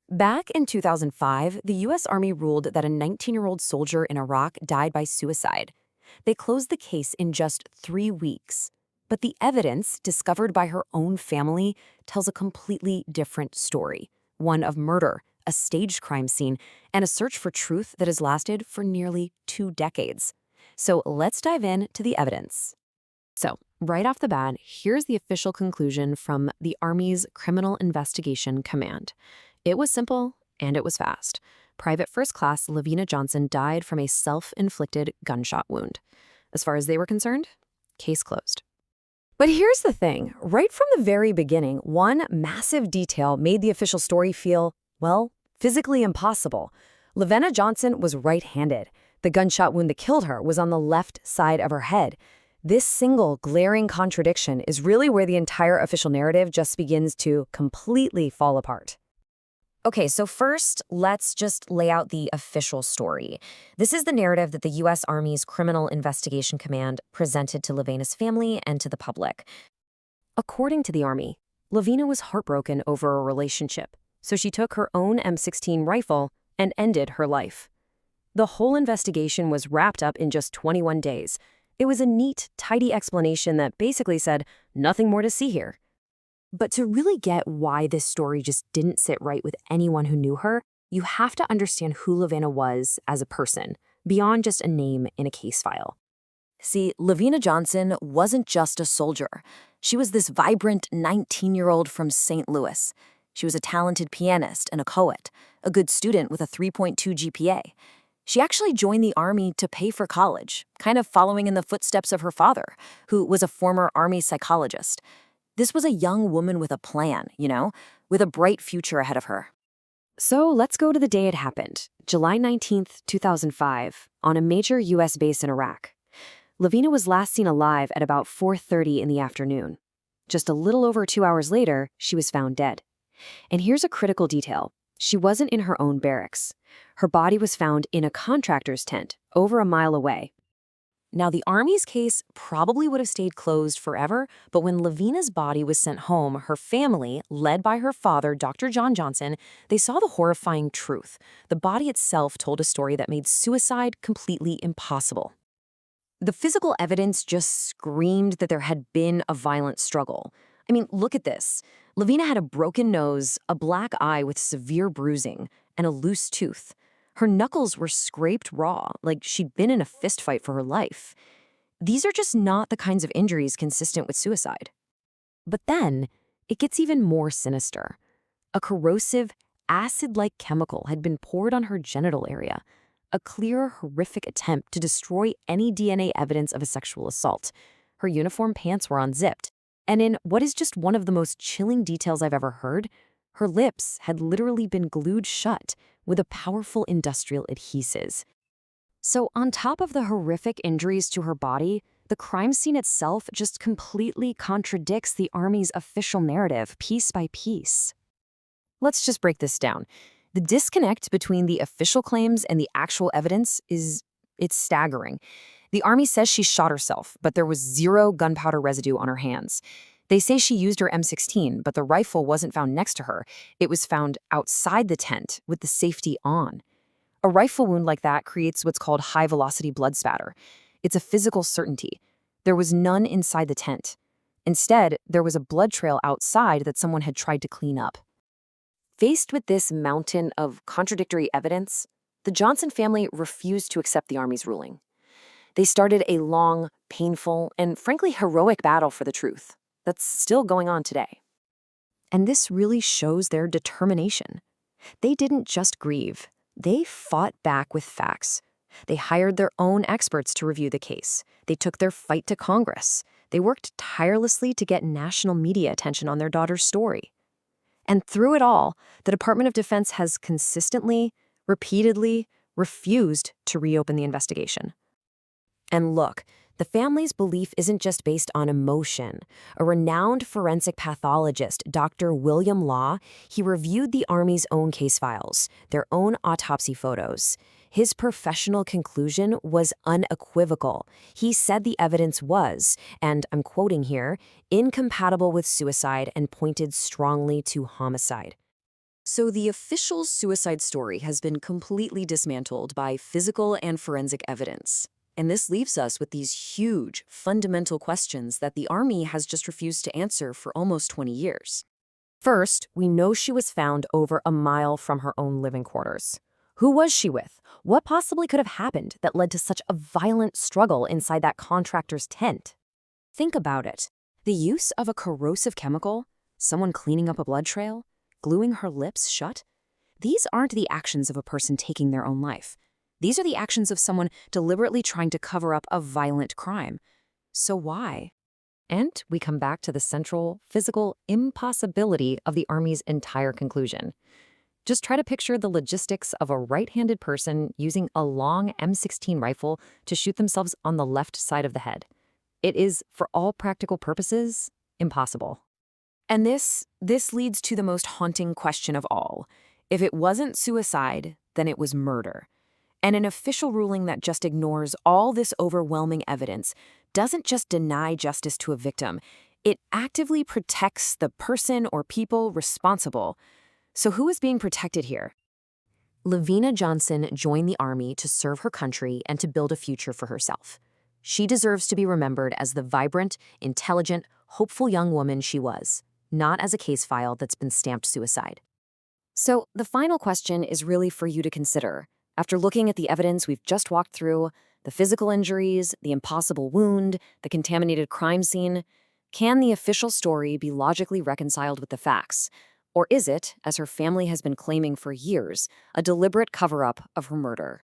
Back in 2005, the U.S. Army ruled that a 19-year-old soldier in Iraq died by suicide. They closed the case in just 3 weeks. But the evidence discovered by her own family tells a completely different story. One of murder, a staged crime scene, and a search for truth that has lasted for nearly 2 decades. So let's dive into the evidence. So, right off the bat, here's the official conclusion from the Army's Criminal Investigation Command. It was simple, and it was fast. Private First Class LaVena Johnson died from a self-inflicted gunshot wound. As far as they were concerned, case closed. But here's the thing. Right from the very beginning, one massive detail made the official story feel, well, physically impossible. LaVena Johnson was right-handed. The gunshot wound that killed her was on the left side of her head. This single glaring contradiction is really where the entire official narrative just begins to completely fall apart. Okay, so first, let's just lay out the official story. This is the narrative that the U.S. Army's Criminal Investigation Command presented to LaVena's family and to the public. According to the Army, LaVena was heartbroken over a relationship, so she took her own M16 rifle and ended her life. The whole investigation was wrapped up in just 21 days. It was a neat, tidy explanation that basically said, nothing more to see here. But to really get why this story just didn't sit right with anyone who knew her, you have to understand who LaVena was as a person, beyond just a name in a case file. See, LaVena Johnson wasn't just a soldier. She was this vibrant 19-year-old from St. Louis. She was a talented pianist and a poet, a good student with a 3.2 GPA. She actually joined the Army to pay for college, kind of following in the footsteps of her father, who was a former Army psychologist. This was a young woman with a plan, with a bright future ahead of her. So let's go to the day it happened, July 19th, 2005, on a major U.S. base in Iraq. LaVena was last seen alive at about 4:30 in the afternoon. Just a little over 2 hours later, she was found dead. And here's a critical detail. She wasn't in her own barracks. Her body was found in a contractor's tent, over a mile away. Now, the Army's case probably would have stayed closed forever, but when LaVena's body was sent home, her family, led by her father, Dr. John Johnson, they saw the horrifying truth. The body itself told a story that made suicide completely impossible. The physical evidence just screamed that there had been a violent struggle. I mean, look at this. LaVena had a broken nose, a black eye with severe bruising, and a loose tooth. Her knuckles were scraped raw, like she'd been in a fistfight for her life. These are just not the kinds of injuries consistent with suicide. But then, it gets even more sinister. A corrosive, acid-like chemical had been poured on her genital area, a clear, horrific attempt to destroy any DNA evidence of a sexual assault. Her uniform pants were unzipped, and in what is just one of the most chilling details I've ever heard, her lips had literally been glued shut with a powerful industrial adhesives. So on top of the horrific injuries to her body, the crime scene itself just completely contradicts the Army's official narrative piece by piece. Let's just break this down. The disconnect between the official claims and the actual evidence it's staggering. The Army says she shot herself, but there was zero gunpowder residue on her hands. They say she used her M16, but the rifle wasn't found next to her. It was found outside the tent with the safety on. A rifle wound like that creates what's called high-velocity blood spatter. It's a physical certainty. There was none inside the tent. Instead, there was a blood trail outside that someone had tried to clean up. Faced with this mountain of contradictory evidence, the Johnson family refused to accept the Army's ruling. They started a long, painful, and frankly heroic battle for the truth that's still going on today. And this really shows their determination. They didn't just grieve. They fought back with facts. They hired their own experts to review the case. They took their fight to Congress. They worked tirelessly to get national media attention on their daughter's story. And through it all, the Department of Defense has consistently, repeatedly refused to reopen the investigation. And look, the family's belief isn't just based on emotion. A renowned forensic pathologist, Dr. William Law, he reviewed the Army's own case files, their own autopsy photos. His professional conclusion was unequivocal. He said the evidence was, and I'm quoting here, incompatible with suicide and pointed strongly to homicide. So the official suicide story has been completely dismantled by physical and forensic evidence. And this leaves us with these huge, fundamental questions that the Army has just refused to answer for almost 20 years. First, we know she was found over a mile from her own living quarters. Who was she with? What possibly could have happened that led to such a violent struggle inside that contractor's tent? Think about it. The use of a corrosive chemical, someone cleaning up a blood trail, gluing her lips shut. These aren't the actions of a person taking their own life. These are the actions of someone deliberately trying to cover up a violent crime. So why? And we come back to the central physical impossibility of the Army's entire conclusion. Just try to picture the logistics of a right-handed person using a long M16 rifle to shoot themselves on the left side of the head. It is, for all practical purposes, impossible. And this leads to the most haunting question of all. If it wasn't suicide, then it was murder. And an official ruling that just ignores all this overwhelming evidence doesn't just deny justice to a victim, it actively protects the person or people responsible. So who is being protected here? LaVena Johnson joined the Army to serve her country and to build a future for herself. She deserves to be remembered as the vibrant, intelligent, hopeful young woman she was, not as a case file that's been stamped suicide. So the final question is really for you to consider. After looking at the evidence we've just walked through, the physical injuries, the impossible wound, the contaminated crime scene, can the official story be logically reconciled with the facts? Or is it, as her family has been claiming for years, a deliberate cover-up of her murder?